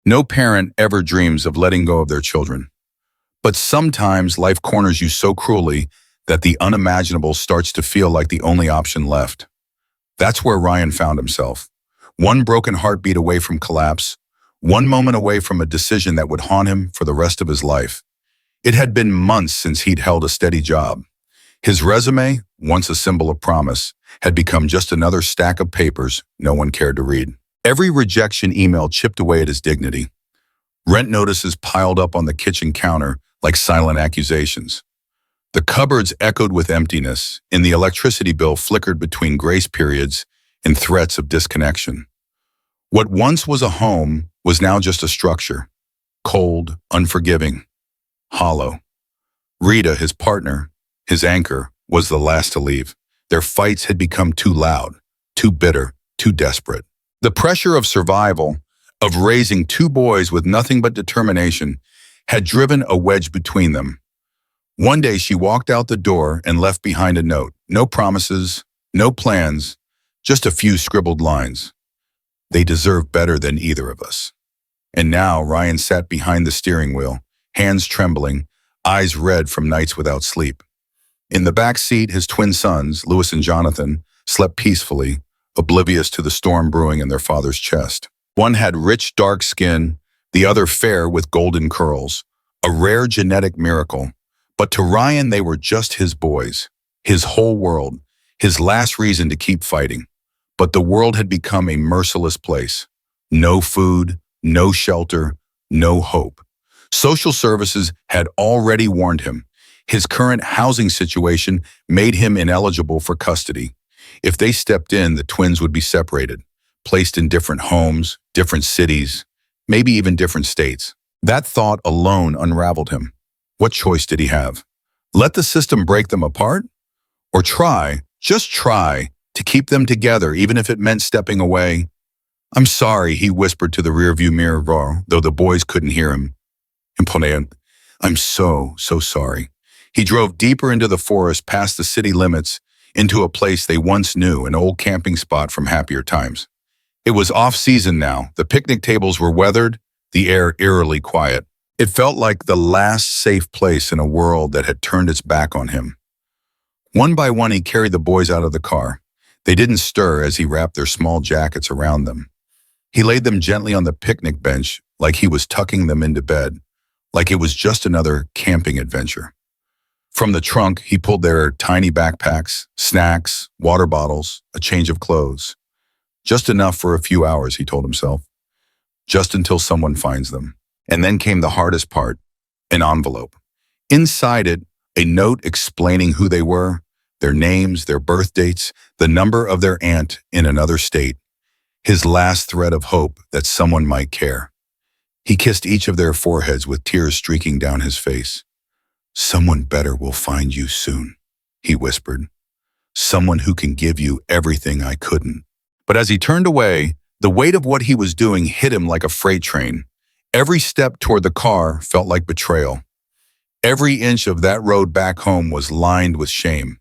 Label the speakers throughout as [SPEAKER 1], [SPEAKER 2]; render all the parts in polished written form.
[SPEAKER 1] No parent ever dreams of letting go of their children. But sometimes life corners you so cruelly that the unimaginable starts to feel like the only option left. That's where Ryan found himself. One broken heartbeat away from collapse, one moment away from a decision that would haunt him for the rest of his life. It had been months since he'd held a steady job. His resume, once a symbol of promise, had become just another stack of papers no one cared to read. Every rejection email chipped away at his dignity. Rent notices piled up on the kitchen counter like silent accusations. The cupboards echoed with emptiness, and the electricity bill flickered between grace periods and threats of disconnection. What once was a home was now just a structure, cold, unforgiving, hollow. Rita, his partner, his anchor, was the last to leave. Their fights had become too loud, too bitter, too desperate. The pressure of survival, of raising two boys with nothing but determination, had driven a wedge between them. One day she walked out the door and left behind a note. No promises, no plans, just a few scribbled lines. They deserve better than either of us. And now Ryan sat behind the steering wheel, hands trembling, eyes red from nights without sleep. In the back seat, his twin sons, Louis and Jonathan, slept peacefully, oblivious to the storm brewing in their father's chest. One had rich, dark skin, the other fair with golden curls, a rare genetic miracle. But to Ryan, they were just his boys, his whole world, his last reason to keep fighting. But the world had become a merciless place. No food, no shelter, no hope. Social services had already warned him. His current housing situation made him ineligible for custody. If they stepped in, the twins would be separated, placed in different homes, different cities, maybe even different states. That thought alone unraveled him. What choice did he have? Let the system break them apart? Or try, just try, to keep them together, even if it meant stepping away? "I'm sorry," he whispered to the rearview mirror, though the boys couldn't hear him. Imponent. "I'm so sorry." He drove deeper into the forest, past the city limits, into a place they once knew, an old camping spot from happier times. It was off-season now. The picnic tables were weathered, the air eerily quiet. It felt like the last safe place in a world that had turned its back on him. One by one, he carried the boys out of the car. They didn't stir as he wrapped their small jackets around them. He laid them gently on the picnic bench like he was tucking them into bed, like it was just another camping adventure. From the trunk, he pulled their tiny backpacks, snacks, water bottles, a change of clothes. Just enough for a few hours, he told himself. Just until someone finds them. And then came the hardest part, an envelope. Inside it, a note explaining who they were, their names, their birth dates, the number of their aunt in another state, his last thread of hope that someone might care. He kissed each of their foreheads with tears streaking down his face. "Someone better will find you soon," he whispered. "Someone who can give you everything I couldn't." But as he turned away, the weight of what he was doing hit him like a freight train. Every step toward the car felt like betrayal. Every inch of that road back home was lined with shame.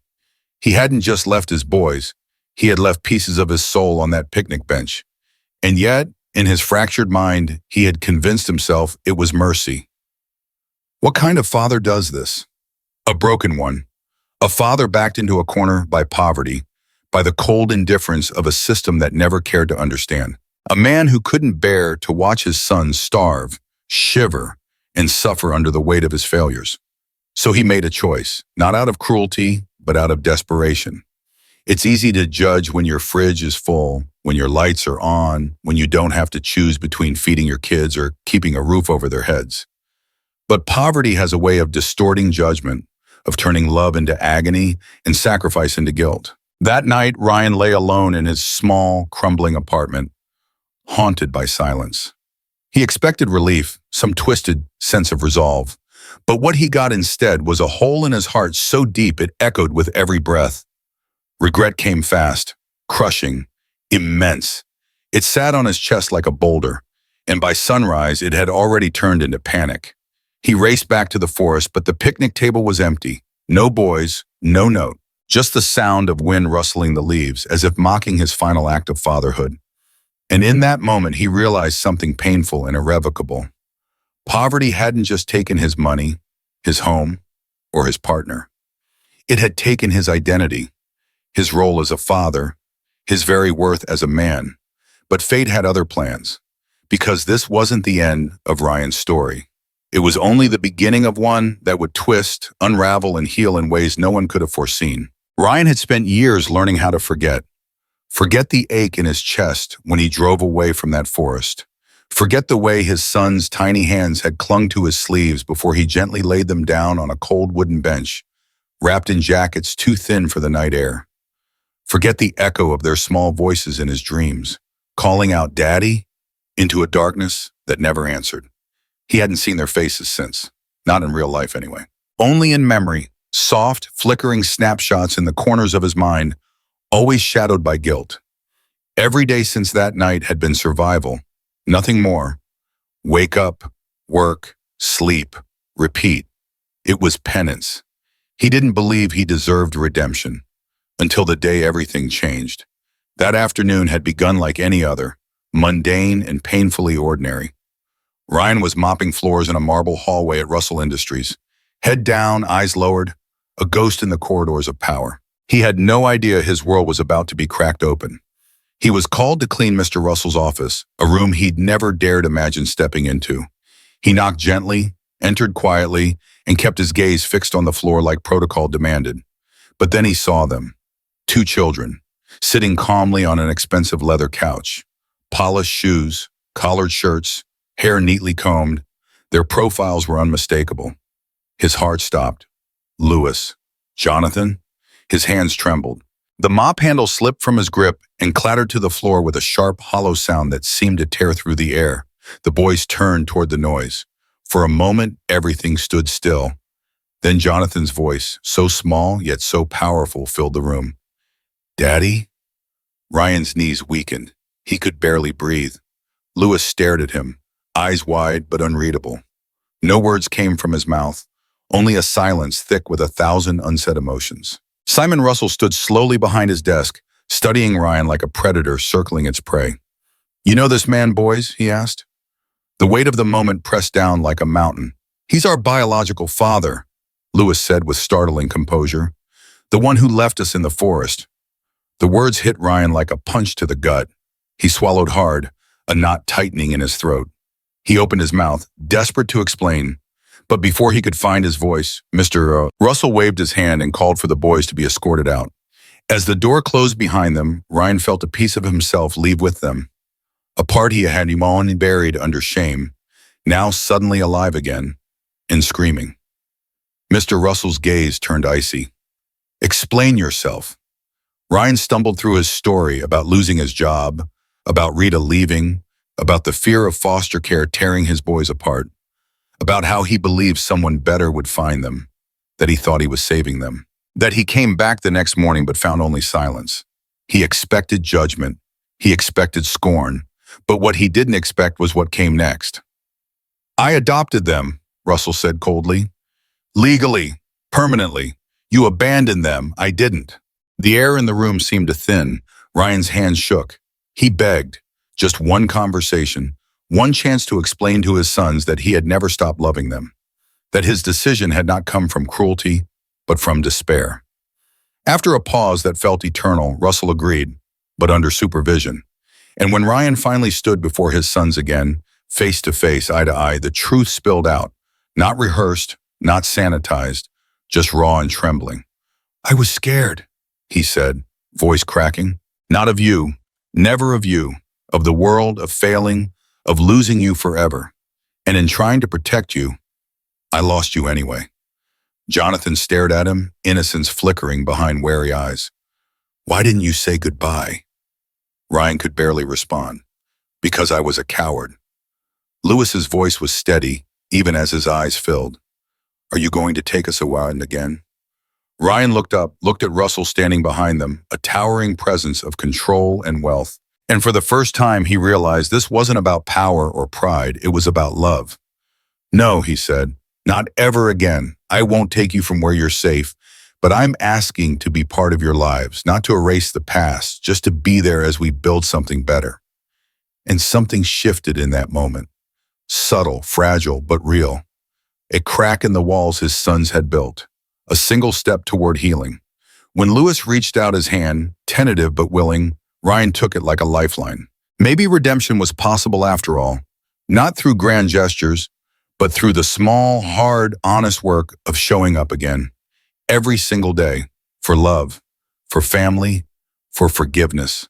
[SPEAKER 1] He hadn't just left his boys. He had left pieces of his soul on that picnic bench. And yet, in his fractured mind, he had convinced himself it was mercy. What kind of father does this? A broken one. A father backed into a corner by poverty, by the cold indifference of a system that never cared to understand. A man who couldn't bear to watch his sons starve, shiver, and suffer under the weight of his failures. So he made a choice, not out of cruelty, but out of desperation. It's easy to judge when your fridge is full, when your lights are on, when you don't have to choose between feeding your kids or keeping a roof over their heads. But poverty has a way of distorting judgment, of turning love into agony and sacrifice into guilt. That night, Ryan lay alone in his small, crumbling apartment, haunted by silence. He expected relief, some twisted sense of resolve. But what he got instead was a hole in his heart so deep it echoed with every breath. Regret came fast, crushing, immense. It sat on his chest like a boulder, and by sunrise it had already turned into panic. He raced back to the forest, but the picnic table was empty. No boys, no note, just the sound of wind rustling the leaves, as if mocking his final act of fatherhood. And in that moment, he realized something painful and irrevocable. Poverty hadn't just taken his money, his home, or his partner. It had taken his identity, his role as a father, his very worth as a man. But fate had other plans, because this wasn't the end of Ryan's story. It was only the beginning of one that would twist, unravel, and heal in ways no one could have foreseen. Ryan had spent years learning how to forget. Forget the ache in his chest when he drove away from that forest. Forget the way his son's tiny hands had clung to his sleeves before he gently laid them down on a cold wooden bench, wrapped in jackets too thin for the night air. Forget the echo of their small voices in his dreams, calling out "Daddy" into a darkness that never answered. He hadn't seen their faces since, not in real life anyway. Only in memory, soft, flickering snapshots in the corners of his mind, always shadowed by guilt. Every day since that night had been survival, nothing more. Wake up, work, sleep, repeat. It was penance. He didn't believe he deserved redemption until the day everything changed. That afternoon had begun like any other, mundane and painfully ordinary. Ryan was mopping floors in a marble hallway at Russell Industries. Head down, eyes lowered, a ghost in the corridors of power. He had no idea his world was about to be cracked open. He was called to clean Mr. Russell's office, a room he'd never dared imagine stepping into. He knocked gently, entered quietly, and kept his gaze fixed on the floor like protocol demanded. But then he saw them, two children, sitting calmly on an expensive leather couch. Polished shoes, collared shirts, hair neatly combed. Their profiles were unmistakable. His heart stopped. Louis. Jonathan? His hands trembled. The mop handle slipped from his grip and clattered to the floor with a sharp, hollow sound that seemed to tear through the air. The boys turned toward the noise. For a moment, everything stood still. Then Jonathan's voice, so small yet so powerful, filled the room. "Daddy?" Ryan's knees weakened. He could barely breathe. Louis stared at him, eyes wide but unreadable. No words came from his mouth, only a silence thick with 1,000 unsaid emotions. Simon Russell stood slowly behind his desk, studying Ryan like a predator circling its prey. "You know this man, boys?" he asked. The weight of the moment pressed down like a mountain. "He's our biological father," Louis said with startling composure. "The one who left us in the forest." The words hit Ryan like a punch to the gut. He swallowed hard, a knot tightening in his throat. He opened his mouth, desperate to explain. But before he could find his voice, Mr. Russell waved his hand and called for the boys to be escorted out. As the door closed behind them, Ryan felt a piece of himself leave with them. A part he had long buried under shame, now suddenly alive again, and screaming. Mr. Russell's gaze turned icy. "Explain yourself." Ryan stumbled through his story about losing his job, about Rita leaving, about the fear of foster care tearing his boys apart, about how he believed someone better would find them, that he thought he was saving them, that he came back the next morning but found only silence. He expected judgment, he expected scorn, but what he didn't expect was what came next. "I adopted them," Russell said coldly. "Legally, permanently. You abandoned them, I didn't." The air in the room seemed to thin. Ryan's hands shook. He begged, just one conversation, one chance to explain to his sons that he had never stopped loving them, that his decision had not come from cruelty, but from despair. After a pause that felt eternal, Russell agreed, but under supervision. And when Ryan finally stood before his sons again, face to face, eye to eye, the truth spilled out, not rehearsed, not sanitized, just raw and trembling. "I was scared," he said, voice cracking. "Not of you, never of you, of the world, of failing, of losing you forever. And in trying to protect you, I lost you anyway." Jonathan stared at him, innocence flickering behind wary eyes. "Why didn't you say goodbye?" Ryan could barely respond. "Because I was a coward." Louis's voice was steady, even as his eyes filled. "Are you going to take us away again?" Ryan looked up, looked at Russell standing behind them, a towering presence of control and wealth. And for the first time, he realized this wasn't about power or pride, it was about love. "No," he said, "not ever again. I won't take you from where you're safe, but I'm asking to be part of your lives, not to erase the past, just to be there as we build something better." And something shifted in that moment. Subtle, fragile, but real. A crack in the walls his sons had built. A single step toward healing. When Lewis reached out his hand, tentative but willing, Ryan took it like a lifeline. Maybe redemption was possible after all. Not through grand gestures, but through the small, hard, honest work of showing up again. Every single day. For love. For family. For forgiveness.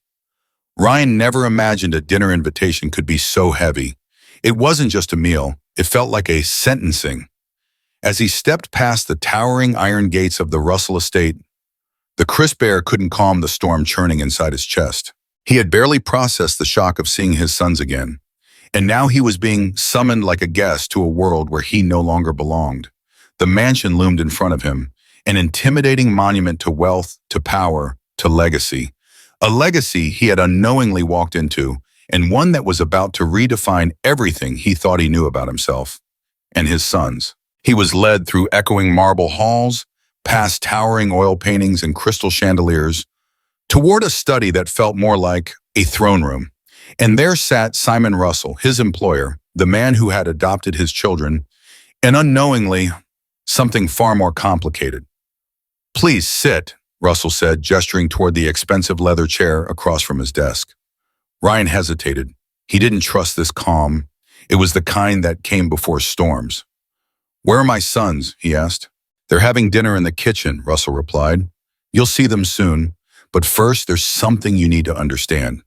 [SPEAKER 1] Ryan never imagined a dinner invitation could be so heavy. It wasn't just a meal. It felt like a sentencing. As he stepped past the towering iron gates of the Russell estate, the crisp air couldn't calm the storm churning inside his chest. He had barely processed the shock of seeing his sons again, and now he was being summoned like a guest to a world where he no longer belonged. The mansion loomed in front of him, an intimidating monument to wealth, to power, to legacy. A legacy he had unknowingly walked into, and one that was about to redefine everything he thought he knew about himself and his sons. He was led through echoing marble halls, past towering oil paintings and crystal chandeliers, toward a study that felt more like a throne room. And there sat Simon Russell, his employer, the man who had adopted his children, and unknowingly, something far more complicated. "Please sit," Russell said, gesturing toward the expensive leather chair across from his desk. Ryan hesitated. He didn't trust this calm. It was the kind that came before storms. "Where are my sons?" he asked. "They're having dinner in the kitchen," Russell replied. "You'll see them soon, but first there's something you need to understand."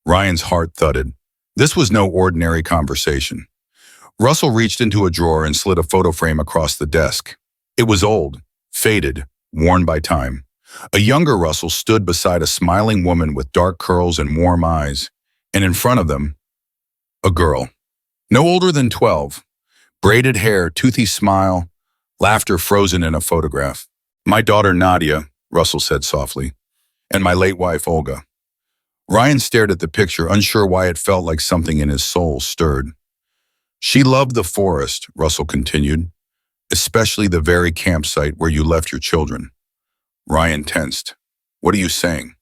[SPEAKER 1] Ryan's heart thudded. This was no ordinary conversation. Russell reached into a drawer and slid a photo frame across the desk. It was old, faded, worn by time. A younger Russell stood beside a smiling woman with dark curls and warm eyes, and in front of them, a girl. No older than 12. Braided hair, toothy smile, laughter frozen in a photograph. "My daughter Nadia," Russell said softly, "and my late wife Olga." Ryan stared at the picture, unsure why it felt like something in his soul stirred. "She loved the forest," Russell continued, "especially the very campsite where you left your children." Ryan tensed. "What are you saying?"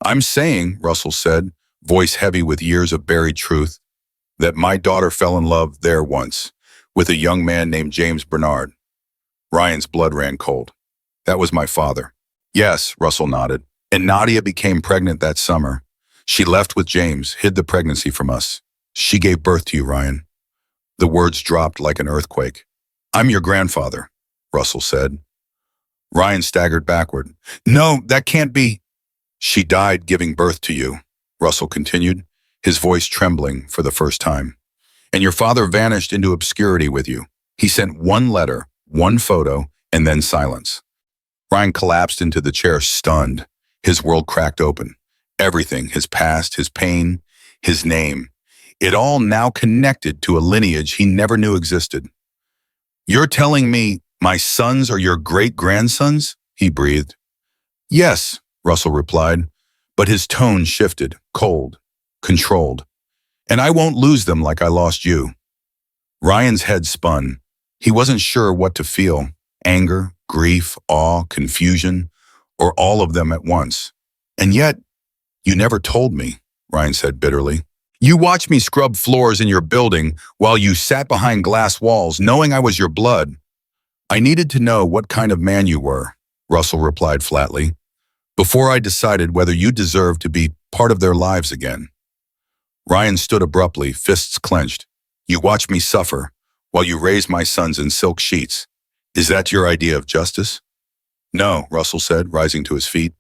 [SPEAKER 1] "I'm saying," Russell said, voice heavy with years of buried truth, "that my daughter fell in love there once, with a young man named James Bernard." Ryan's blood ran cold. "That was my father." "Yes," Russell nodded. "And Nadia became pregnant that summer. She left with James, hid the pregnancy from us. She gave birth to you, Ryan." The words dropped like an earthquake. "I'm your grandfather," Russell said. Ryan staggered backward. "No, that can't be." "She died giving birth to you," Russell continued, his voice trembling for the first time. "And your father vanished into obscurity with you. He sent one letter, one photo, and then silence." Ryan collapsed into the chair, stunned. His world cracked open. Everything, his past, his pain, his name, it all now connected to a lineage he never knew existed. "You're telling me my sons are your great-grandsons?" he breathed. "Yes," Russell replied, but his tone shifted, cold, controlled. "And I won't lose them like I lost you." Ryan's head spun. He wasn't sure what to feel: anger, grief, awe, confusion, or all of them at once. "And yet, you never told me," Ryan said bitterly. "You watched me scrub floors in your building while you sat behind glass walls, knowing I was your blood." "I needed to know what kind of man you were," Russell replied flatly, "before I decided whether you deserved to be part of their lives again." Ryan stood abruptly, fists clenched. "You watched me suffer while you raised my sons in silk sheets. Is that your idea of justice?" "No," Russell said, rising to his feet.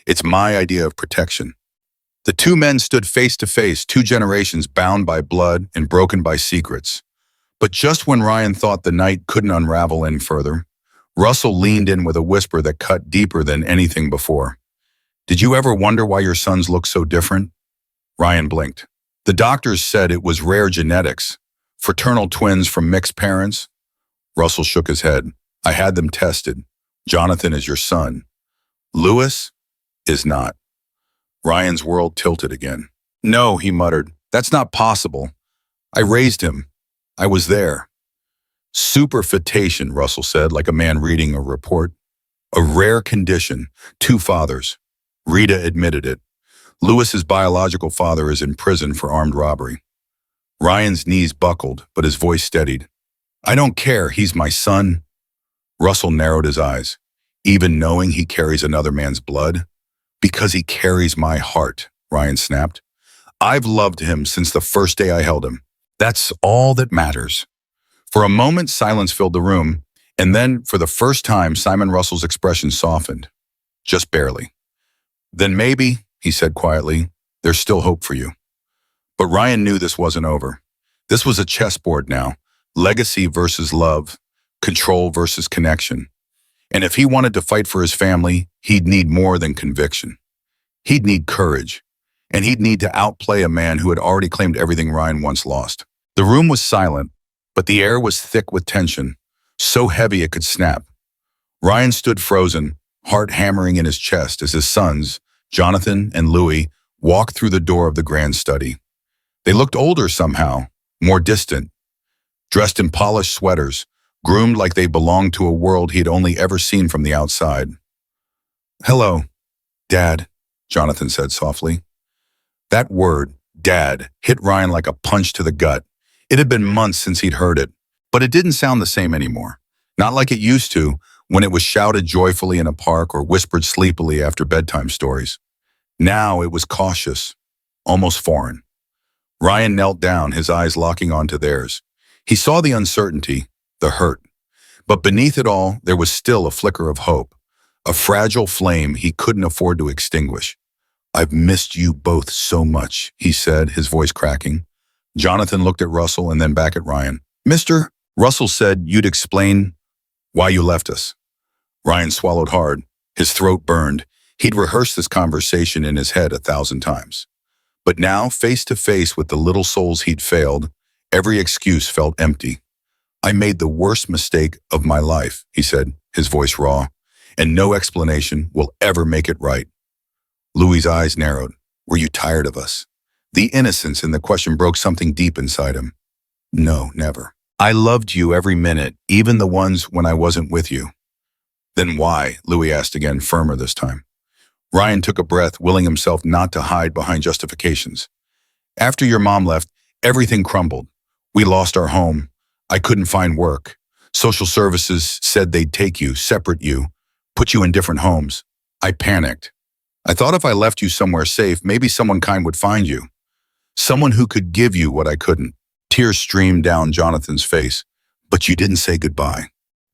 [SPEAKER 1] "It's my idea of protection." The two men stood face to face, two generations bound by blood and broken by secrets. But just when Ryan thought the night couldn't unravel any further, Russell leaned in with a whisper that cut deeper than anything before. "Did you ever wonder why your sons look so different?" Ryan blinked. "The doctors said it was rare genetics, fraternal twins from mixed parents." Russell shook his head. "I had them tested. Jonathan is your son. Lewis is not." Ryan's world tilted again. "No," he muttered. "That's not possible. I raised him. I was there." "Superfetation," Russell said, like a man reading a report. "A rare condition. Two fathers." Rita admitted it. Lewis's biological father is in prison for armed robbery. Ryan's knees buckled, but his voice steadied. I don't care, he's my son. Russell narrowed his eyes. Even knowing he carries another man's blood? Because he carries my heart, Ryan snapped. I've loved him since the first day I held him. That's all that matters. For a moment, silence filled the room, and then, for the first time, Simon Russell's expression softened. Just barely. Then maybe, he said quietly, there's still hope for you. But Ryan knew this wasn't over. This was a chessboard now. Legacy versus love. Control versus connection. And if he wanted to fight for his family, he'd need more than conviction. He'd need courage. And he'd need to outplay a man who had already claimed everything Ryan once lost. The room was silent, but the air was thick with tension, so heavy it could snap. Ryan stood frozen, heart hammering in his chest as his sons, Jonathan and Louis, walked through the door of the grand study. They looked older somehow, more distant, dressed in polished sweaters, groomed like they belonged to a world he had only ever seen from the outside. Hello, Dad, Jonathan said softly. That word, Dad, hit Ryan like a punch to the gut. It had been months since he'd heard it, but it didn't sound the same anymore. Not like it used to, when it was shouted joyfully in a park or whispered sleepily after bedtime stories. Now it was cautious, almost foreign. Ryan knelt down, his eyes locking onto theirs. He saw the uncertainty, the hurt. But beneath it all, there was still a flicker of hope, a fragile flame he couldn't afford to extinguish. I've missed you both so much, he said, his voice cracking. Jonathan looked at Russell and then back at Ryan. Mister, Russell said you'd explain why you left us. Ryan swallowed hard. His throat burned. He'd rehearsed this conversation in his head 1,000 times. But now, face to face with the little souls he'd failed, every excuse felt empty. I made the worst mistake of my life, he said, his voice raw, and no explanation will ever make it right. Louis's eyes narrowed. Were you tired of us? The innocence in the question broke something deep inside him. No, never. I loved you every minute, even the ones when I wasn't with you. Then why? Louis asked again, firmer this time. Ryan took a breath, willing himself not to hide behind justifications. After your mom left, everything crumbled. We lost our home. I couldn't find work. Social services said they'd take you, separate you, put you in different homes. I panicked. I thought if I left you somewhere safe, maybe someone kind would find you. Someone who could give you what I couldn't. Tears streamed down Jonathan's face. But you didn't say goodbye.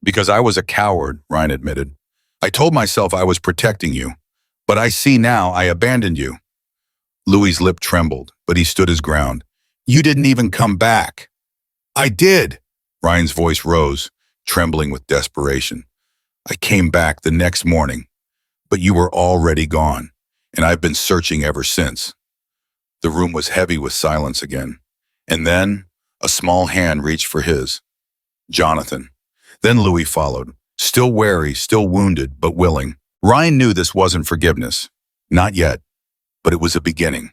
[SPEAKER 1] Because I was a coward, Ryan admitted. I told myself I was protecting you. But I see now I abandoned you. Louis's lip trembled, but he stood his ground. You didn't even come back. I did. Ryan's voice rose, trembling with desperation. I came back the next morning, but you were already gone, and I've been searching ever since. The room was heavy with silence again, and then a small hand reached for his. Jonathan. Then Louis followed, still wary, still wounded, but willing. Ryan knew this wasn't forgiveness. Not yet, but it was a beginning.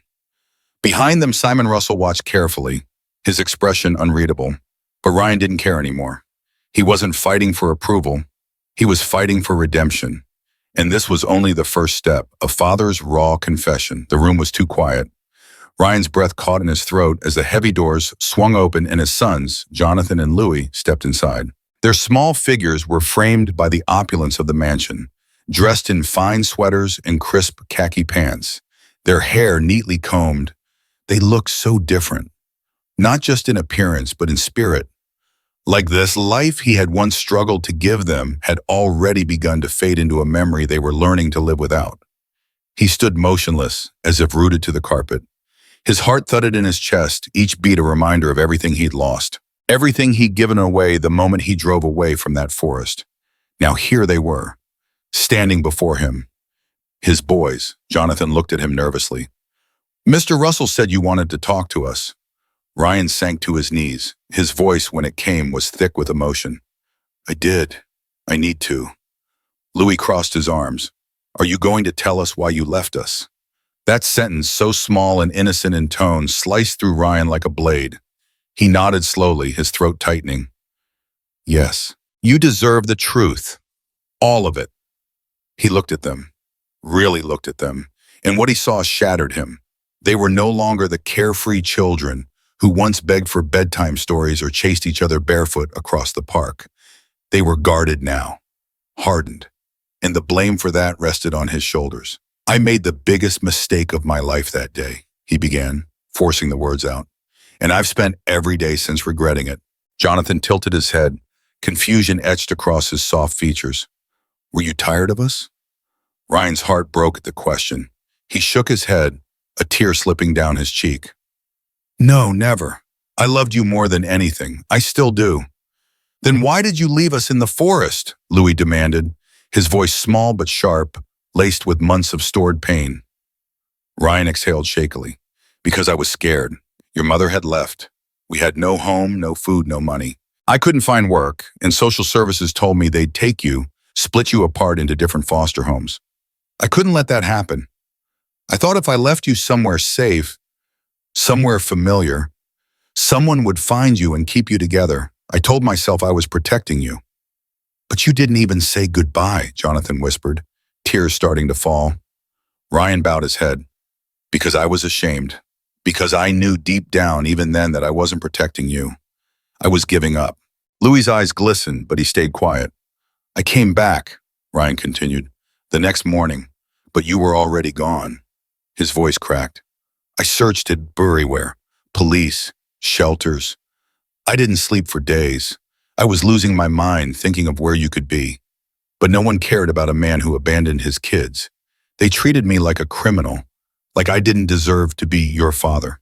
[SPEAKER 1] Behind them, Simon Russell watched carefully, his expression unreadable. But Ryan didn't care anymore. He wasn't fighting for approval. He was fighting for redemption. And this was only the first step, a father's raw confession. The room was too quiet. Ryan's breath caught in his throat as the heavy doors swung open and his sons, Jonathan and Louis, stepped inside. Their small figures were framed by the opulence of the mansion, dressed in fine sweaters and crisp khaki pants, their hair neatly combed. They looked so different, not just in appearance, but in spirit. Like this life he had once struggled to give them had already begun to fade into a memory they were learning to live without. He stood motionless, as if rooted to the carpet. His heart thudded in his chest, each beat a reminder of everything he'd lost, everything he'd given away the moment he drove away from that forest. Now here they were, standing before him. His boys. Jonathan looked at him nervously. Mr. Russell said you wanted to talk to us. Ryan sank to his knees. His voice, when it came, was thick with emotion. I did. I need to. Louis crossed his arms. Are you going to tell us why you left us? That sentence, so small and innocent in tone, sliced through Ryan like a blade. He nodded slowly, his throat tightening. Yes, you deserve the truth. All of it. He looked at them, really looked at them, And what he saw shattered him. They were no longer the carefree children who once begged for bedtime stories or chased each other barefoot across the park. They were guarded now, hardened, and the blame for that rested on his shoulders. "I made the biggest mistake of my life that day," he began, forcing the words out. "And I've spent every day since regretting it." Jonathan tilted his head, confusion etched across his soft features. "Were you tired of us?" Ryan's heart broke at the question. He shook his head, a tear slipping down his cheek. "No, never. I loved you more than anything. I still do." "Then why did you leave us in the forest?" Louis demanded, his voice small but sharp, laced with months of stored pain. Ryan exhaled shakily. "Because I was scared. Your mother had left. We had no home, no food, no money. I couldn't find work, and social services told me they'd take you, split you apart into different foster homes. I couldn't let that happen. I thought if I left you somewhere safe, somewhere familiar, someone would find you and keep you together. I told myself I was protecting you." "But you didn't even say goodbye," Jonathan whispered, tears starting to fall. Ryan bowed his head. "Because I was ashamed. Because I knew deep down even then that I wasn't protecting you. I was giving up." Louis's eyes glistened, but he stayed quiet. "I came back," Ryan continued, "the next morning, but you were already gone." His voice cracked. "I searched everywhere, police, shelters. I didn't sleep for days. I was losing my mind thinking of where you could be. But no one cared about a man who abandoned his kids. They treated me like a criminal, like I didn't deserve to be your father."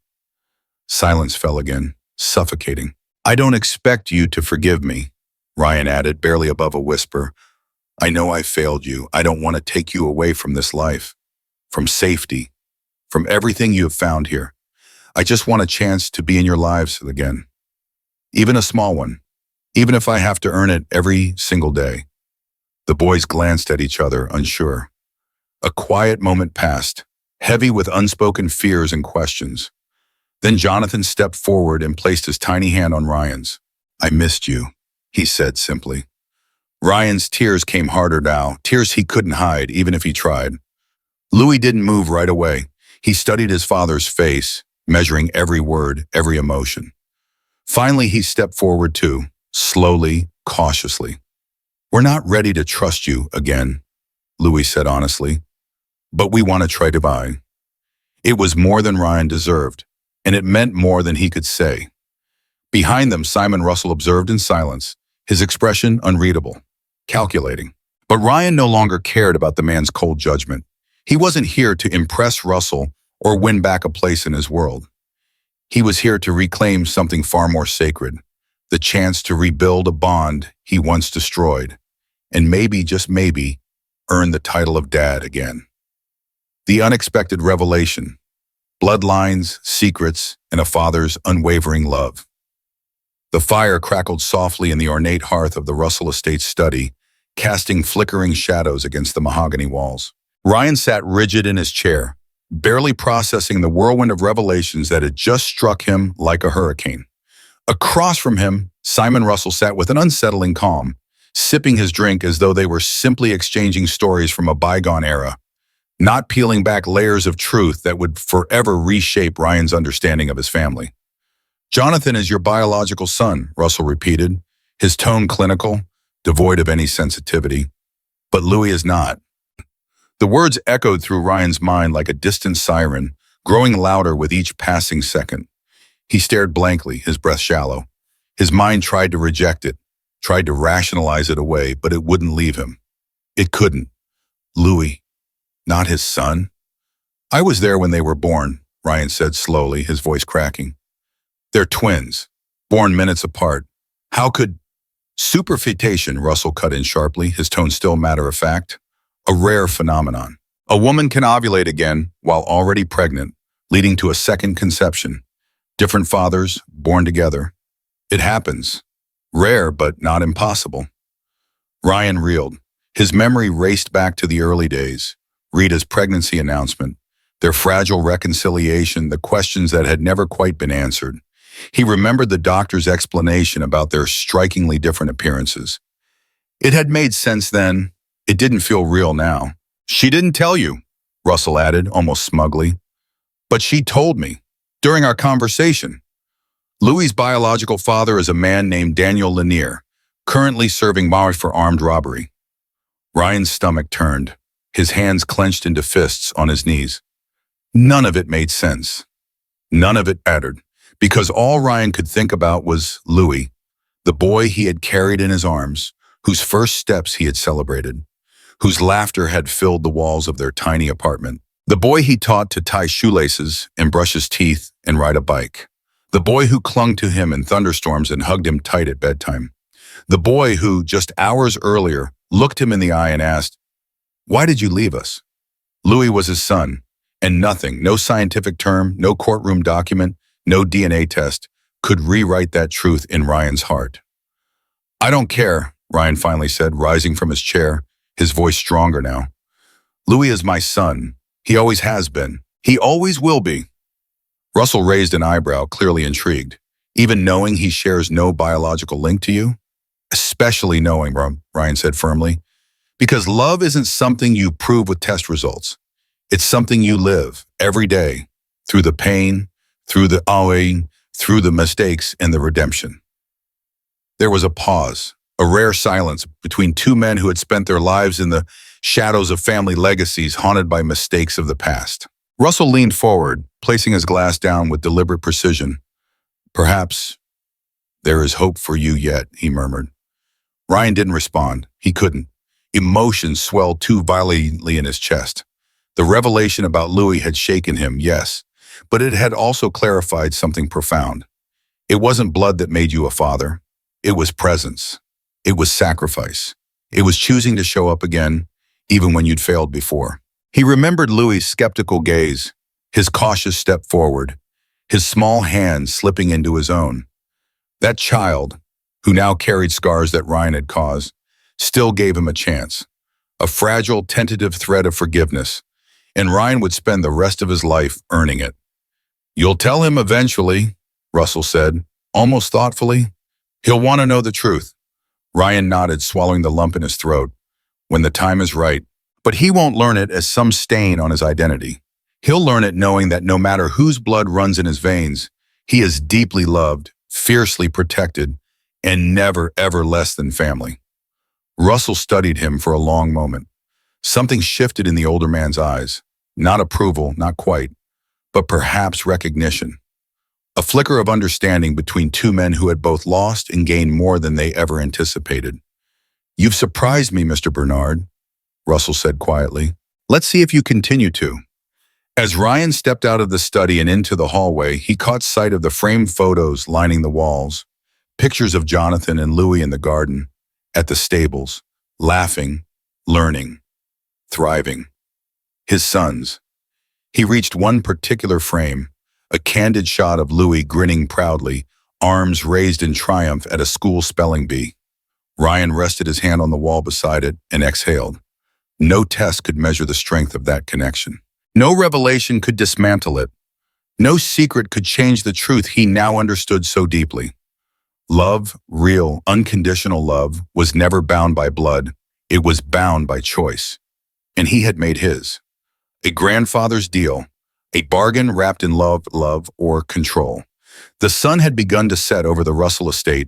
[SPEAKER 1] Silence fell again, suffocating. "I don't expect you to forgive me," Ryan added, barely above a whisper. "I know I failed you. I don't want to take you away from this life, from safety, from everything you have found here. I just want a chance to be in your lives again. Even a small one, even if I have to earn it every single day." The boys glanced at each other, unsure. A quiet moment passed, heavy with unspoken fears and questions. Then Jonathan stepped forward and placed his tiny hand on Ryan's. "I missed you," he said simply. Ryan's tears came harder now, tears he couldn't hide, even if he tried. Louis didn't move right away. He studied his father's face, measuring every word, every emotion. Finally, he stepped forward too, slowly, cautiously. "We're not ready to trust you again," Louis said honestly, "but we want to try to buy." It was more than Ryan deserved, and it meant more than he could say. Behind them, Simon Russell observed in silence, his expression unreadable, calculating. But Ryan no longer cared about the man's cold judgment. He wasn't here to impress Russell or win back a place in his world. He was here to reclaim something far more sacred, the chance to rebuild a bond he once destroyed, and maybe, just maybe, earn the title of dad again. The unexpected revelation, bloodlines, secrets, and a father's unwavering love. The fire crackled softly in the ornate hearth of the Russell Estate's study, casting flickering shadows against the mahogany walls. Ryan sat rigid in his chair, barely processing the whirlwind of revelations that had just struck him like a hurricane. Across from him, Simon Russell sat with an unsettling calm, sipping his drink as though they were simply exchanging stories from a bygone era, not peeling back layers of truth that would forever reshape Ryan's understanding of his family. "Jonathan is your biological son," Russell repeated, his tone clinical, devoid of any sensitivity. "But Louis is not." The words echoed through Ryan's mind like a distant siren, growing louder with each passing second. He stared blankly, his breath shallow. His mind tried to reject it, tried to rationalize it away, but it wouldn't leave him. It couldn't. Louis, not his son? "I was there when they were born," Ryan said slowly, his voice cracking. "They're twins, born minutes apart. How could—" "Superfetation," Russell cut in sharply, his tone still matter-of-fact. "A rare phenomenon. A woman can ovulate again while already pregnant, leading to a second conception. Different fathers, born together. It happens. Rare, but not impossible." Ryan reeled. His memory raced back to the early days, Rita's pregnancy announcement, their fragile reconciliation, the questions that had never quite been answered. He remembered the doctor's explanation about their strikingly different appearances. It had made sense then. It didn't feel real now. "She didn't tell you," Russell added, almost smugly. But she told me, during our conversation. Louis's biological father is a man named Daniel Lanier, currently serving Mars for armed robbery. Ryan's stomach turned, his hands clenched into fists on his knees. None of it made sense. None of it mattered, because all Ryan could think about was Louis, the boy he had carried in his arms, whose first steps he had celebrated, whose laughter had filled the walls of their tiny apartment. The boy he taught to tie shoelaces and brush his teeth and ride a bike. The boy who clung to him in thunderstorms and hugged him tight at bedtime. The boy who, just hours earlier, looked him in the eye and asked, "Why did you leave us?" Louis was his son, and nothing, no scientific term, no courtroom document, no DNA test, could rewrite that truth in Ryan's heart. "I don't care," Ryan finally said, rising from his chair, his voice stronger now. "Louis is my son. He always has been. He always will be." Russell raised an eyebrow, clearly intrigued. "Even knowing he shares no biological link to you?" "Especially knowing," Ryan said firmly. "Because love isn't something you prove with test results. It's something you live every day, through the pain, through the awing, through the mistakes and the redemption." There was a pause, a rare silence between two men who had spent their lives in the shadows of family legacies haunted by mistakes of the past. Russell leaned forward, placing his glass down with deliberate precision. "Perhaps there is hope for you yet," he murmured. Ryan didn't respond. He couldn't. Emotion swelled too violently in his chest. The revelation about Louis had shaken him, yes, but it had also clarified something profound. It wasn't blood that made you a father. It was presence. It was sacrifice. It was choosing to show up again, even when you'd failed before. He remembered Louis's skeptical gaze, his cautious step forward, his small hand slipping into his own. That child, who now carried scars that Ryan had caused, still gave him a chance, a fragile, tentative thread of forgiveness, and Ryan would spend the rest of his life earning it. "You'll tell him eventually," Russell said, almost thoughtfully. "He'll want to know the truth." Ryan nodded, swallowing the lump in his throat. "When the time is right. But he won't learn it as some stain on his identity. He'll learn it knowing that no matter whose blood runs in his veins, he is deeply loved, fiercely protected, and never, ever less than family." Russell studied him for a long moment. Something shifted in the older man's eyes. Not approval, not quite, but perhaps recognition. A flicker of understanding between two men who had both lost and gained more than they ever anticipated. "You've surprised me, Mr. Bernard," Russell said quietly. "Let's see if you continue to." As Ryan stepped out of the study and into the hallway, he caught sight of the framed photos lining the walls. Pictures of Jonathan and Louis in the garden, at the stables, laughing, learning, thriving. His sons. He reached one particular frame, a candid shot of Louis grinning proudly, arms raised in triumph at a school spelling bee. Ryan rested his hand on the wall beside it and exhaled. No test could measure the strength of that connection. No revelation could dismantle it. No secret could change the truth he now understood so deeply. Love, real, unconditional love, was never bound by blood. It was bound by choice. And he had made his. A grandfather's deal, a bargain wrapped in love, or control. The sun had begun to set over the Russell estate,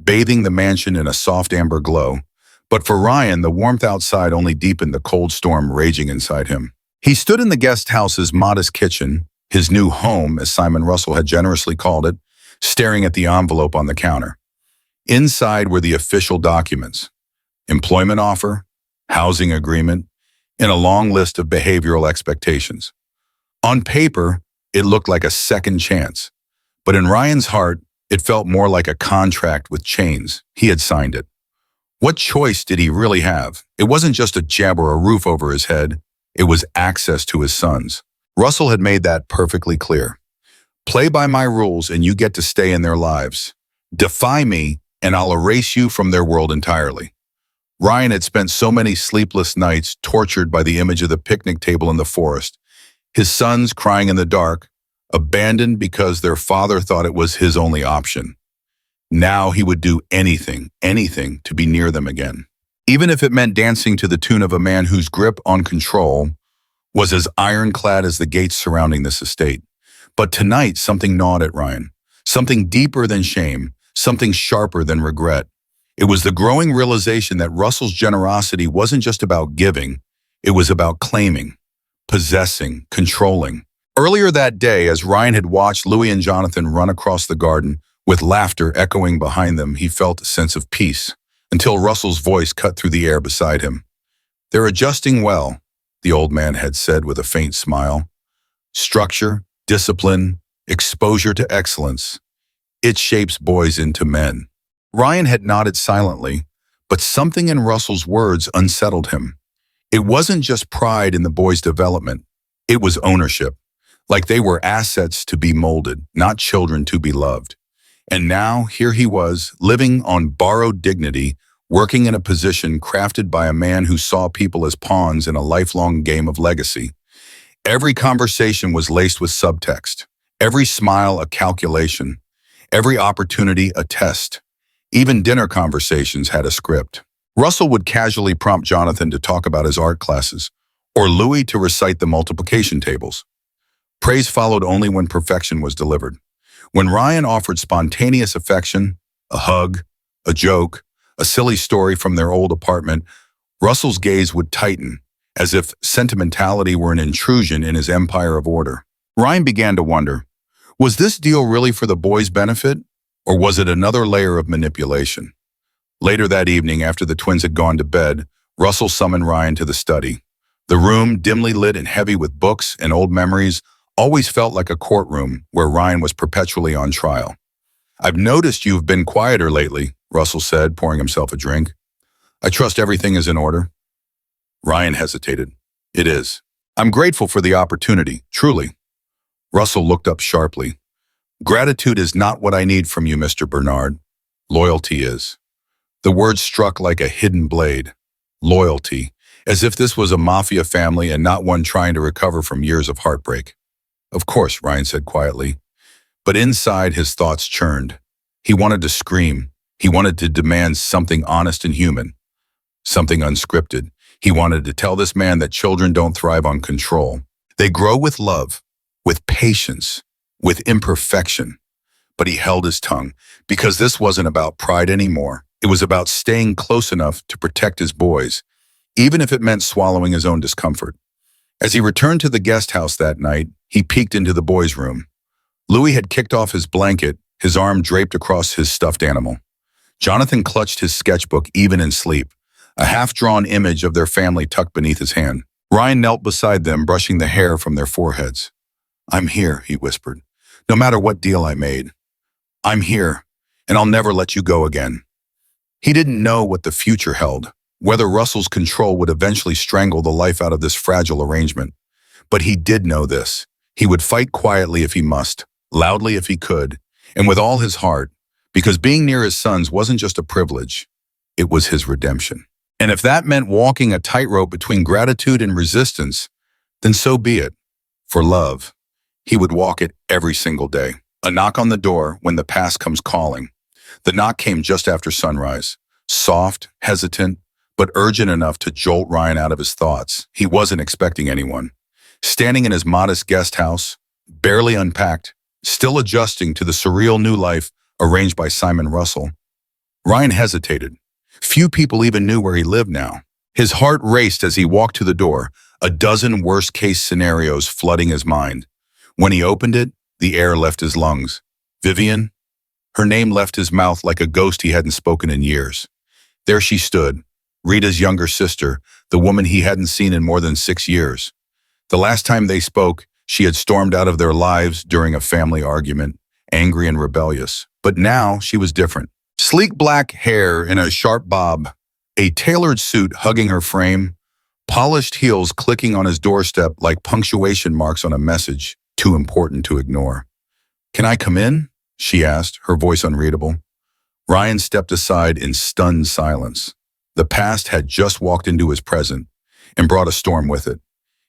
[SPEAKER 1] bathing the mansion in a soft amber glow. But for Ryan, the warmth outside only deepened the cold storm raging inside him. He stood in the guest house's modest kitchen, his new home, as Simon Russell had generously called it, staring at the envelope on the counter. Inside were the official documents: employment offer, housing agreement, and a long list of behavioral expectations. On paper, it looked like a second chance, but in Ryan's heart, it felt more like a contract with chains. He had signed it. What choice did he really have? It wasn't just a job or a roof over his head. It was access to his sons. Russell had made that perfectly clear. Play by my rules and you get to stay in their lives. Defy me and I'll erase you from their world entirely. Ryan had spent so many sleepless nights tortured by the image of the picnic table in the forest, his sons crying in the dark, abandoned because their father thought it was his only option. Now he would do anything to be near them again, even if it meant dancing to the tune of a man whose grip on control was as ironclad as the gates surrounding this estate. But tonight, something gnawed at Ryan. Something deeper than shame, something sharper than regret. It was the growing realization that Russell's generosity wasn't just about giving, it was about claiming, possessing, controlling. Earlier that day, as Ryan had watched Louis and Jonathan run across the garden, with laughter echoing behind them, he felt a sense of peace, until Russell's voice cut through the air beside him. "They're adjusting well," the old man had said with a faint smile. "Structure, discipline, exposure to excellence. It shapes boys into men." Ryan had nodded silently, but something in Russell's words unsettled him. It wasn't just pride in the boys' development, it was ownership, like they were assets to be molded, not children to be loved. And now, here he was, living on borrowed dignity, working in a position crafted by a man who saw people as pawns in a lifelong game of legacy. Every conversation was laced with subtext, every smile a calculation, every opportunity a test. Even dinner conversations had a script. Russell would casually prompt Jonathan to talk about his art classes, or Louis to recite the multiplication tables. Praise followed only when perfection was delivered. When Ryan offered spontaneous affection, a hug, a joke, a silly story from their old apartment, Russell's gaze would tighten, as if sentimentality were an intrusion in his empire of order. Ryan began to wonder, was this deal really for the boys' benefit, or was it another layer of manipulation? Later that evening, after the twins had gone to bed, Russell summoned Ryan to the study. The room, dimly lit and heavy with books and old memories, always felt like a courtroom where Ryan was perpetually on trial. "I've noticed you've been quieter lately," Russell said, pouring himself a drink. "I trust everything is in order." Ryan hesitated. "It is. I'm grateful for the opportunity, truly." Russell looked up sharply. "Gratitude is not what I need from you, Mr. Bernard. Loyalty is." The word struck like a hidden blade. Loyalty, as if this was a mafia family and not one trying to recover from years of heartbreak. "Of course," Ryan said quietly. But inside, his thoughts churned. He wanted to scream. He wanted to demand something honest and human. Something unscripted. He wanted to tell this man that children don't thrive on control. They grow with love, with patience, with imperfection. But he held his tongue, because this wasn't about pride anymore. It was about staying close enough to protect his boys, even if it meant swallowing his own discomfort. As he returned to the guest house that night, he peeked into the boys' room. Louis had kicked off his blanket, his arm draped across his stuffed animal. Jonathan clutched his sketchbook even in sleep, a half-drawn image of their family tucked beneath his hand. Ryan knelt beside them, brushing the hair from their foreheads. "I'm here," he whispered, "no matter what deal I made. I'm here, and I'll never let you go again." He didn't know what the future held, whether Russell's control would eventually strangle the life out of this fragile arrangement. But he did know this. He would fight quietly if he must, loudly if he could, and with all his heart, because being near his sons wasn't just a privilege, it was his redemption. And if that meant walking a tightrope between gratitude and resistance, then so be it. For love, he would walk it every single day. A knock on the door when the past comes calling. The knock came just after sunrise, soft, hesitant, but urgent enough to jolt Ryan out of his thoughts. He wasn't expecting anyone. Standing in his modest guest house, barely unpacked, still adjusting to the surreal new life arranged by Simon Russell, Ryan hesitated. Few people even knew where he lived now. His heart raced as he walked to the door, a dozen worst-case scenarios flooding his mind. When he opened it, the air left his lungs. Vivian? Her name left his mouth like a ghost he hadn't spoken in years. There she stood, Rita's younger sister, the woman he hadn't seen in more than 6 years. The last time they spoke, she had stormed out of their lives during a family argument, angry and rebellious. But now she was different. Sleek black hair in a sharp bob, a tailored suit hugging her frame, polished heels clicking on his doorstep like punctuation marks on a message too important to ignore. "Can I come in?" she asked, her voice unreadable. Ryan stepped aside in stunned silence. The past had just walked into his present and brought a storm with it.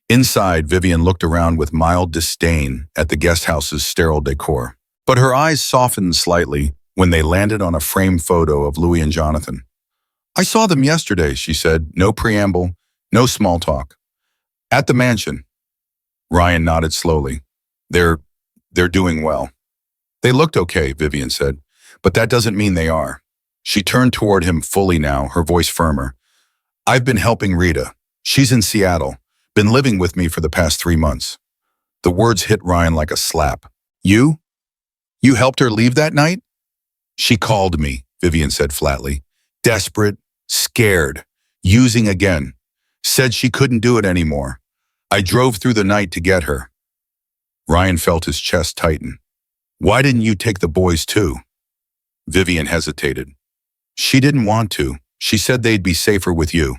[SPEAKER 1] Inside, Vivian looked around with mild disdain at the guest house's sterile decor. But her eyes softened slightly when they landed on a framed photo of Louis and Jonathan. "I saw them yesterday," she said, no preamble, no small talk. "At the mansion. Ryan nodded slowly. They're, they're doing well. They looked okay, Vivian said, but that doesn't mean they are. She turned toward him fully now, her voice firmer. I've been helping Rita. She's in Seattle, been living with me for the past 3 months. The words hit Ryan like a slap. You? You helped her leave that night? She called me, Vivian said flatly. Desperate, scared, using again. Said she couldn't do it anymore. I drove through the night to get her. Ryan felt his chest tighten. Why didn't you take the boys too? Vivian hesitated. She didn't want to. She said they'd be safer with you.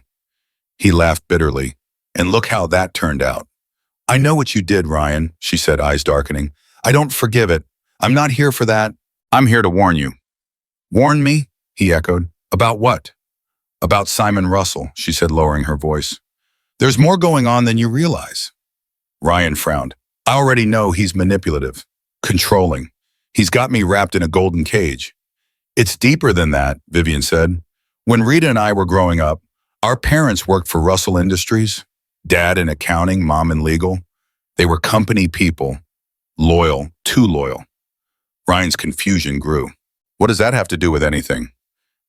[SPEAKER 1] He laughed bitterly. And look how that turned out. I know what you did, Ryan, she said, eyes darkening. I don't forgive it. I'm not here for that. I'm here to warn you. Warn me? He echoed. About what? About Simon Russell, she said, lowering her voice. There's more going on than you realize. Ryan frowned. I already know he's manipulative, controlling. He's got me wrapped in a golden cage. It's deeper than that, Vivian said. When Rita and I were growing up, our parents worked for Russell Industries. Dad in accounting, mom in legal. They were company people. Loyal, too loyal. Ryan's confusion grew. What does that have to do with anything?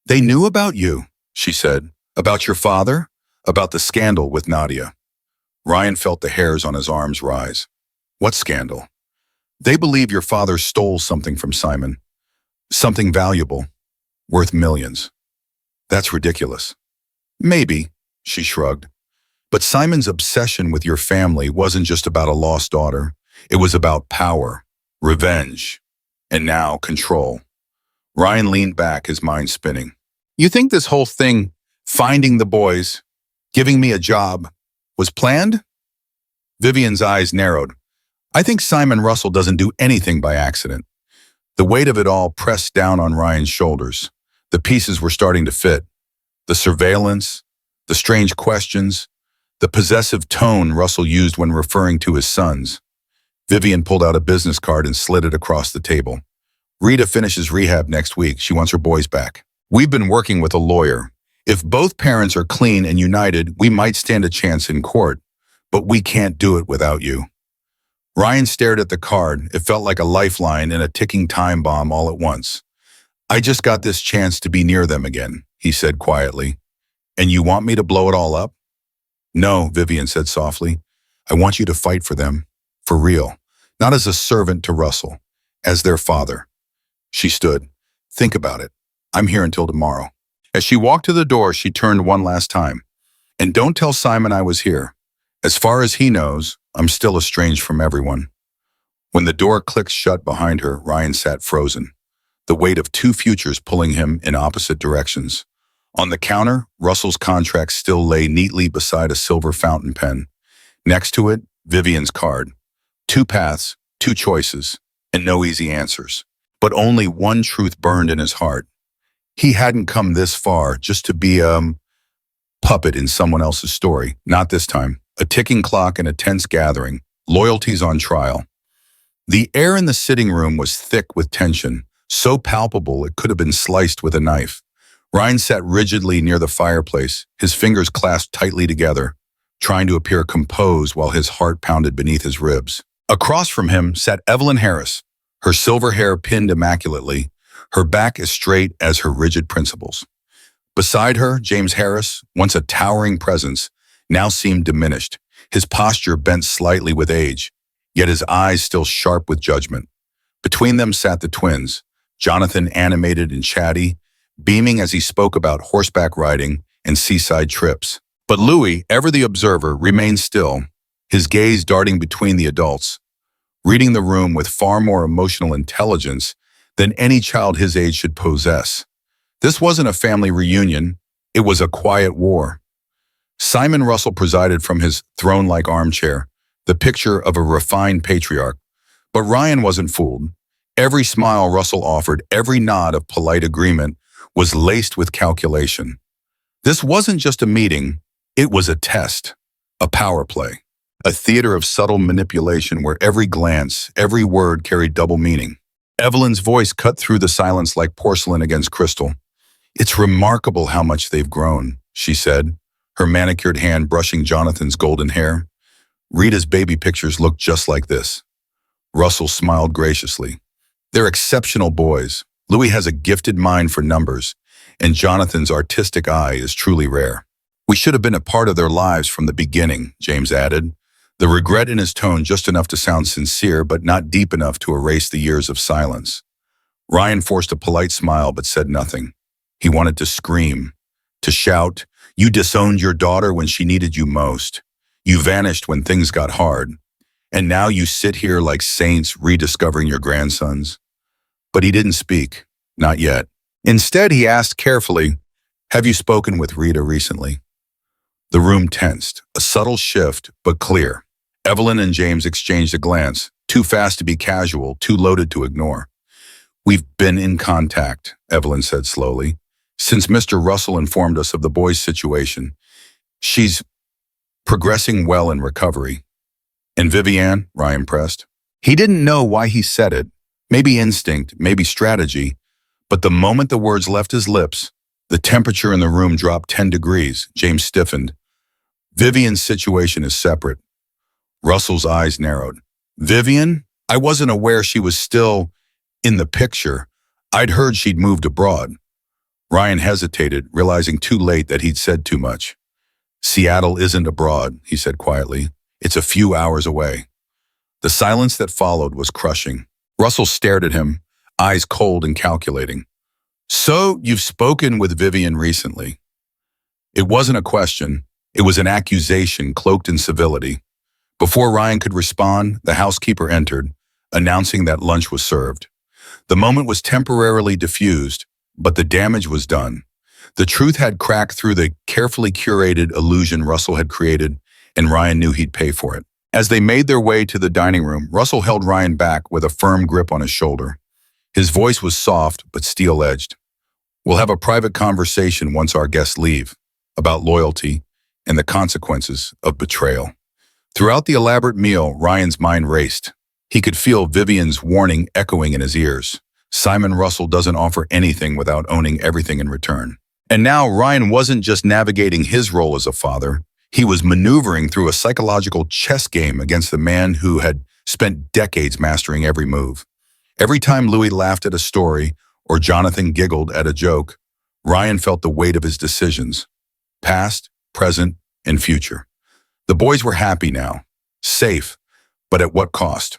[SPEAKER 1] They knew about you, she said. About your father? About the scandal with Nadia. Ryan felt the hairs on his arms rise. What scandal? They believe your father stole something from Simon. Something valuable, worth millions. That's ridiculous. Maybe, she shrugged. But Simon's obsession with your family wasn't just about a lost daughter. It was about power, revenge, and now control. Ryan leaned back, his mind spinning. You think this whole thing, finding the boys, giving me a job, was planned? Vivian's eyes narrowed. I think Simon Russell doesn't do anything by accident. The weight of it all pressed down on Ryan's shoulders. The pieces were starting to fit. The surveillance, the strange questions, the possessive tone Russell used when referring to his sons. Vivian pulled out a business card and slid it across the table. Rita finishes rehab next week. She wants her boys back. We've been working with a lawyer. If both parents are clean and united, we might stand a chance in court. But we can't do it without you. Ryan stared at the card. It felt like a lifeline and a ticking time bomb all at once. I just got this chance to be near them again, he said quietly. And you want me to blow it all up? No, Vivian said softly. I want you to fight for them. For real. Not as a servant to Russell. As their father. She stood. Think about it. I'm here until tomorrow. As she walked to the door, she turned one last time. And don't tell Simon I was here. As far as he knows, I'm still estranged from everyone. When the door clicked shut behind her, Ryan sat frozen. The weight of 2 futures pulling him in opposite directions. On the counter, Russell's contract still lay neatly beside a silver fountain pen. Next to it, Vivian's card. 2 paths, 2 choices, and no easy answers. But only one truth burned in his heart. He hadn't come this far just to be a puppet in someone else's story. Not this time. A ticking clock and a tense gathering. Loyalties on trial. The air in the sitting room was thick with tension, so palpable it could have been sliced with a knife. Ryan sat rigidly near the fireplace, his fingers clasped tightly together, trying to appear composed while his heart pounded beneath his ribs. Across from him sat Evelyn Harris, her silver hair pinned immaculately, her back as straight as her rigid principles. Beside her, James Harris, once a towering presence, now seemed diminished, his posture bent slightly with age, yet his eyes still sharp with judgment. Between them sat the twins, Jonathan animated and chatty, beaming as he spoke about horseback riding and seaside trips. But Louis, ever the observer, remained still, his gaze darting between the adults, reading the room with far more emotional intelligence than any child his age should possess. This wasn't a family reunion, it was a quiet war. Simon Russell presided from his throne-like armchair, the picture of a refined patriarch. But Ryan wasn't fooled. Every smile Russell offered, every nod of polite agreement, was laced with calculation. This wasn't just a meeting, it was a test, a power play, a theater of subtle manipulation where every glance, every word carried double meaning. Evelyn's voice cut through the silence like porcelain against crystal. It's remarkable how much they've grown, she said, her manicured hand brushing Jonathan's golden hair. Rita's baby pictures look just like this. Russell smiled graciously. They're exceptional boys. Louis has a gifted mind for numbers, and Jonathan's artistic eye is truly rare. We should have been a part of their lives from the beginning, James added, the regret in his tone just enough to sound sincere but not deep enough to erase the years of silence. Ryan forced a polite smile but said nothing. He wanted to scream, to shout, "You disowned your daughter when she needed you most. You vanished when things got hard. And now you sit here like saints rediscovering your grandsons." But he didn't speak, not yet. Instead, he asked carefully, "Have you spoken with Rita recently?" The room tensed, a subtle shift, but clear. Evelyn and James exchanged a glance, too fast to be casual, too loaded to ignore. "We've been in contact," Evelyn said slowly, "since Mr. Russell informed us of the boy's situation. She's progressing well in recovery." "And Vivian?" Ryan pressed. He didn't know why he said it. Maybe instinct, maybe strategy. But the moment the words left his lips, the temperature in the room dropped 10 degrees. James stiffened. "Vivian's situation is separate." Russell's eyes narrowed. "Vivian? I wasn't aware she was still in the picture. I'd heard she'd moved abroad." Ryan hesitated, realizing too late that he'd said too much. "Seattle isn't abroad," he said quietly. "It's a few hours away." The silence that followed was crushing. Russell stared at him, eyes cold and calculating. "So, you've spoken with Vivian recently?" It wasn't a question. It was an accusation cloaked in civility. Before Ryan could respond, the housekeeper entered, announcing that lunch was served. The moment was temporarily diffused, but the damage was done. The truth had cracked through the carefully curated illusion Russell had created, and Ryan knew he'd pay for it. As they made their way to the dining room, Russell held Ryan back with a firm grip on his shoulder. His voice was soft but steel-edged. "We'll have a private conversation once our guests leave, about loyalty and the consequences of betrayal." Throughout the elaborate meal, Ryan's mind raced. He could feel Vivian's warning echoing in his ears. Simon Russell doesn't offer anything without owning everything in return. And now Ryan wasn't just navigating his role as a father. He was maneuvering through a psychological chess game against the man who had spent decades mastering every move. Every time Louis laughed at a story or Jonathan giggled at a joke, Ryan felt the weight of his decisions, past, present, and future. The boys were happy now, safe, but at what cost?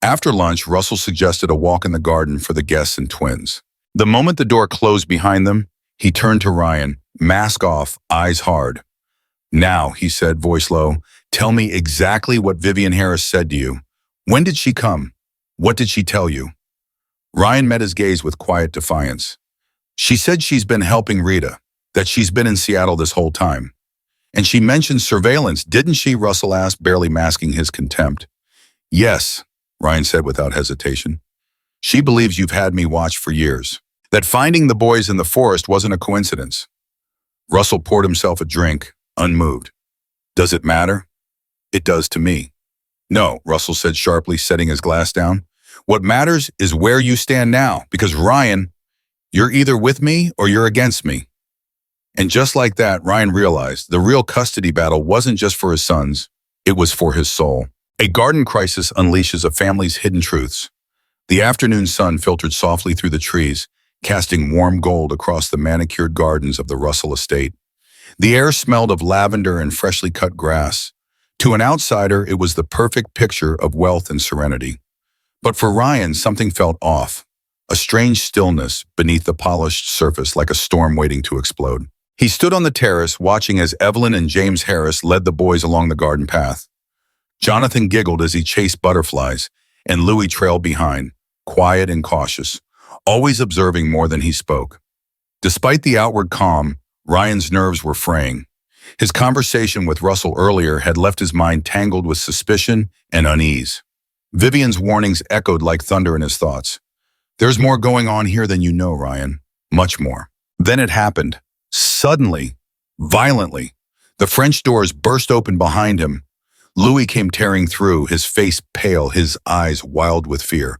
[SPEAKER 1] After lunch, Russell suggested a walk in the garden for the guests and twins. The moment the door closed behind them, he turned to Ryan, mask off, eyes hard. "Now," he said, voice low, "tell me exactly what Vivian Harris said to you. When did she come? What did she tell you?" Ryan met his gaze with quiet defiance. "She said she's been helping Rita, that she's been in Seattle this whole time. And she mentioned surveillance, didn't she?" Russell asked, barely masking his contempt. "Yes," Ryan said without hesitation. "She believes you've had me watched for years. That finding the boys in the forest wasn't a coincidence." Russell poured himself a drink, unmoved. "Does it matter?" "It does to me." "No," Russell said sharply, setting his glass down. "What matters is where you stand now, because Ryan, you're either with me or you're against me." And just like that, Ryan realized the real custody battle wasn't just for his sons, it was for his soul. A garden crisis unleashes a family's hidden truths. The afternoon sun filtered softly through the trees, casting warm gold across the manicured gardens of the Russell estate. The air smelled of lavender and freshly cut grass. To an outsider, it was the perfect picture of wealth and serenity. But for Ryan, something felt off, a strange stillness beneath the polished surface like a storm waiting to explode. He stood on the terrace, watching as Evelyn and James Harris led the boys along the garden path. Jonathan giggled as he chased butterflies, and Louis trailed behind, quiet and cautious, always observing more than he spoke. Despite the outward calm, Ryan's nerves were fraying. His conversation with Russell earlier had left his mind tangled with suspicion and unease. Vivian's warnings echoed like thunder in his thoughts. "There's more going on here than you know, Ryan. Much more." Then it happened. Suddenly, violently, the French doors burst open behind him. Louis came tearing through, his face pale, his eyes wild with fear.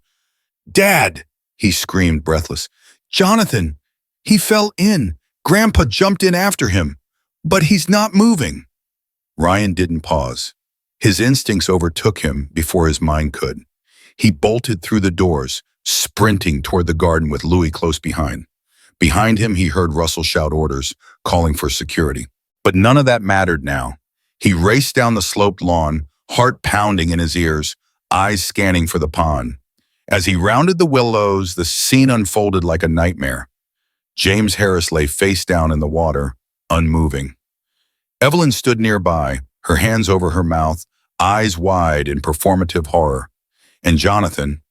[SPEAKER 1] "Dad!" he screamed, breathless. "Jonathan! He fell in. Grandpa jumped in after him. But he's not moving." Ryan didn't pause. His instincts overtook him before his mind could. He bolted through the doors, sprinting toward the garden with Louis close behind. Behind him, he heard Russell shout orders, calling for security. But none of that mattered now. He raced down the sloped lawn, heart pounding in his ears, eyes scanning for the pond. As he rounded the willows, the scene unfolded like a nightmare. James Harris lay face down in the water, unmoving. Evelyn stood nearby, her hands over her mouth, eyes wide in performative horror. And Jonathan,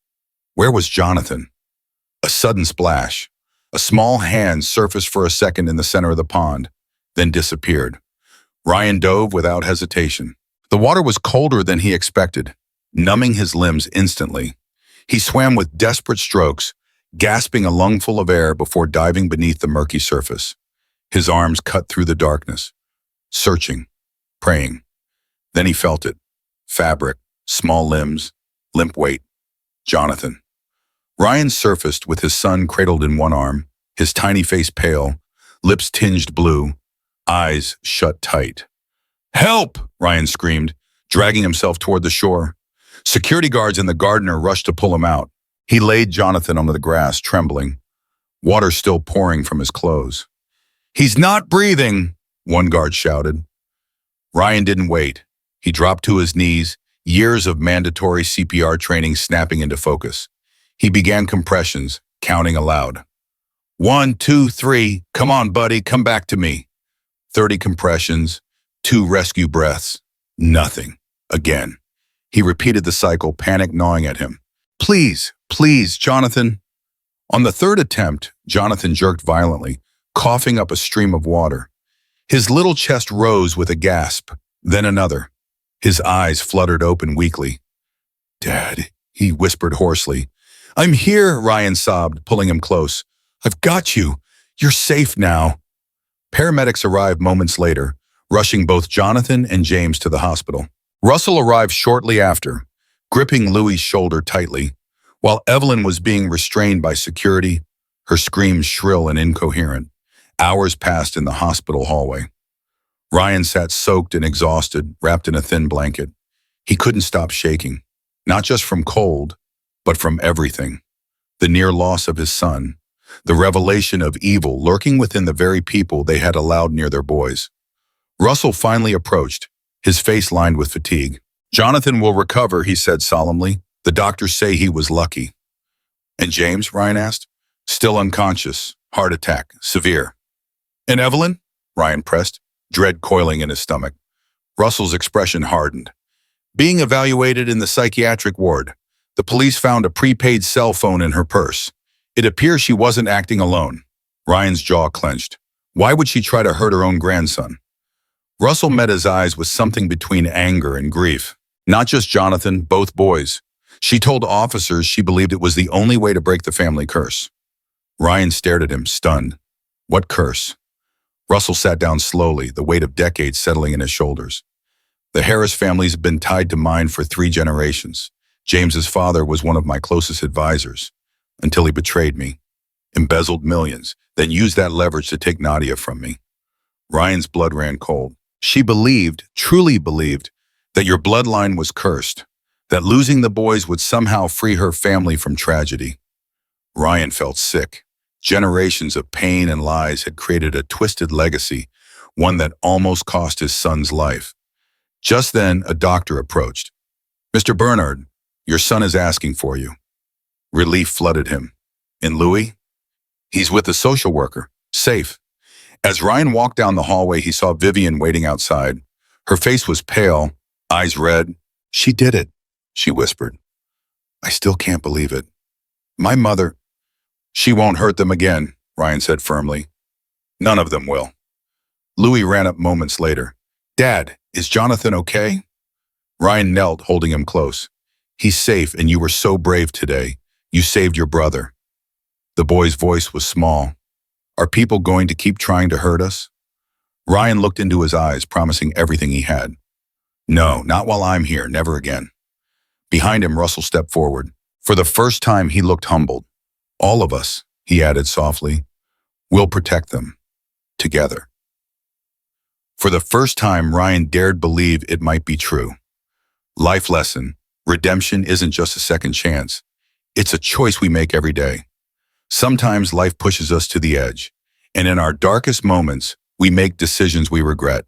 [SPEAKER 1] where was Jonathan? A sudden splash. A small hand surfaced for a second in the center of the pond, then disappeared. Ryan dove without hesitation. The water was colder than he expected, numbing his limbs instantly. He swam with desperate strokes, gasping a lungful of air before diving beneath the murky surface. His arms cut through the darkness, searching, praying. Then he felt it. Fabric, small limbs, limp weight. Jonathan. Ryan surfaced with his son cradled in one arm, his tiny face pale, lips tinged blue, eyes shut tight. "Help!" Ryan screamed, dragging himself toward the shore. Security guards and the gardener rushed to pull him out. He laid Jonathan onto the grass, trembling, water still pouring from his clothes. "He's not breathing," one guard shouted. Ryan didn't wait. He dropped to his knees, years of mandatory CPR training snapping into focus. He began compressions, counting aloud. 1, 2, 3, come on, buddy, come back to me. 30 compressions, 2 rescue breaths, nothing. Again. He repeated the cycle, panic gnawing at him. "Please, please, Jonathan." On the third attempt, Jonathan jerked violently, coughing up a stream of water. His little chest rose with a gasp, then another. His eyes fluttered open weakly. "Dad," he whispered hoarsely. "I'm here," Ryan sobbed, pulling him close. "I've got you. You're safe now." Paramedics arrived moments later, rushing both Jonathan and James to the hospital. Russell arrived shortly after, gripping Louis's shoulder tightly, while Evelyn was being restrained by security, her screams shrill and incoherent. Hours passed in the hospital hallway. Ryan sat soaked and exhausted, wrapped in a thin blanket. He couldn't stop shaking, not just from cold, but from everything. The near loss of his son, the revelation of evil lurking within the very people they had allowed near their boys. Russell finally approached, his face lined with fatigue. "Jonathan will recover," he said solemnly. "The doctors say he was lucky." "And James?" Ryan asked. "Still unconscious, heart attack, severe." "And Evelyn?" Ryan pressed, dread coiling in his stomach. Russell's expression hardened. "Being evaluated in the psychiatric ward. The police found a prepaid cell phone in her purse. It appears she wasn't acting alone." Ryan's jaw clenched. Why would she try to hurt her own grandson? Russell met his eyes with something between anger and grief. Not just Jonathan, both boys. She told officers she believed it was the only way to break the family curse. Ryan stared at him, stunned. What curse? Russell sat down slowly, the weight of decades settling in his shoulders. The Harris family's been tied to mine for 3 generations. James's father was one of my closest advisors, until he betrayed me, embezzled millions, then used that leverage to take Nadia from me. Ryan's blood ran cold. She believed, truly believed, that your bloodline was cursed, that losing the boys would somehow free her family from tragedy. Ryan felt sick. Generations of pain and lies had created a twisted legacy, one that almost cost his son's life. Just then, a doctor approached. "Mr. Bernard, your son is asking for you." Relief flooded him. "And Louis?" "He's with the social worker, safe." As Ryan walked down the hallway, he saw Vivian waiting outside. Her face was pale, eyes red. "She did it," she whispered. "I still can't believe it. My mother..." "She won't hurt them again," Ryan said firmly. "None of them will." Louis ran up moments later. "Dad, is Jonathan okay?" Ryan knelt, holding him close. "He's safe, and you were so brave today. You saved your brother." The boy's voice was small. "Are people going to keep trying to hurt us?" Ryan looked into his eyes, promising everything he had. "No, not while I'm here, never again." Behind him, Russell stepped forward. For the first time, he looked humbled. "All of us," he added softly, "will protect them. Together." For the first time, Ryan dared believe it might be true. Life lesson. Redemption isn't just a second chance. It's a choice we make every day. Sometimes life pushes us to the edge, and in our darkest moments, we make decisions we regret.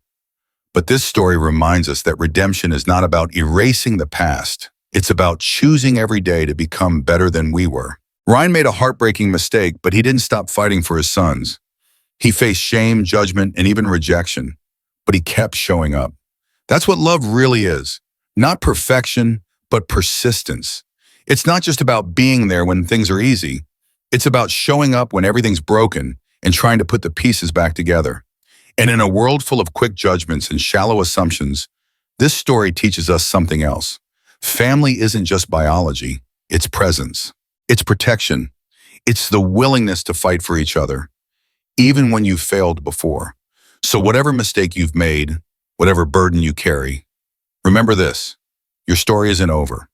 [SPEAKER 1] But this story reminds us that redemption is not about erasing the past. It's about choosing every day to become better than we were. Ryan made a heartbreaking mistake, but he didn't stop fighting for his sons. He faced shame, judgment, and even rejection, but he kept showing up. That's what love really is. Not perfection, but persistence. It's not just about being there when things are easy. It's about showing up when everything's broken and trying to put the pieces back together. And in a world full of quick judgments and shallow assumptions, this story teaches us something else. Family isn't just biology, it's presence. It's protection. It's the willingness to fight for each other, even when you've failed before. So whatever mistake you've made, whatever burden you carry, remember this, your story isn't over.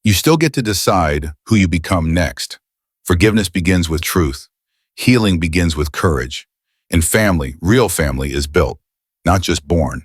[SPEAKER 1] You still get to decide who you become next. Forgiveness begins with truth. Healing begins with courage. And family, real family, is built, not just born.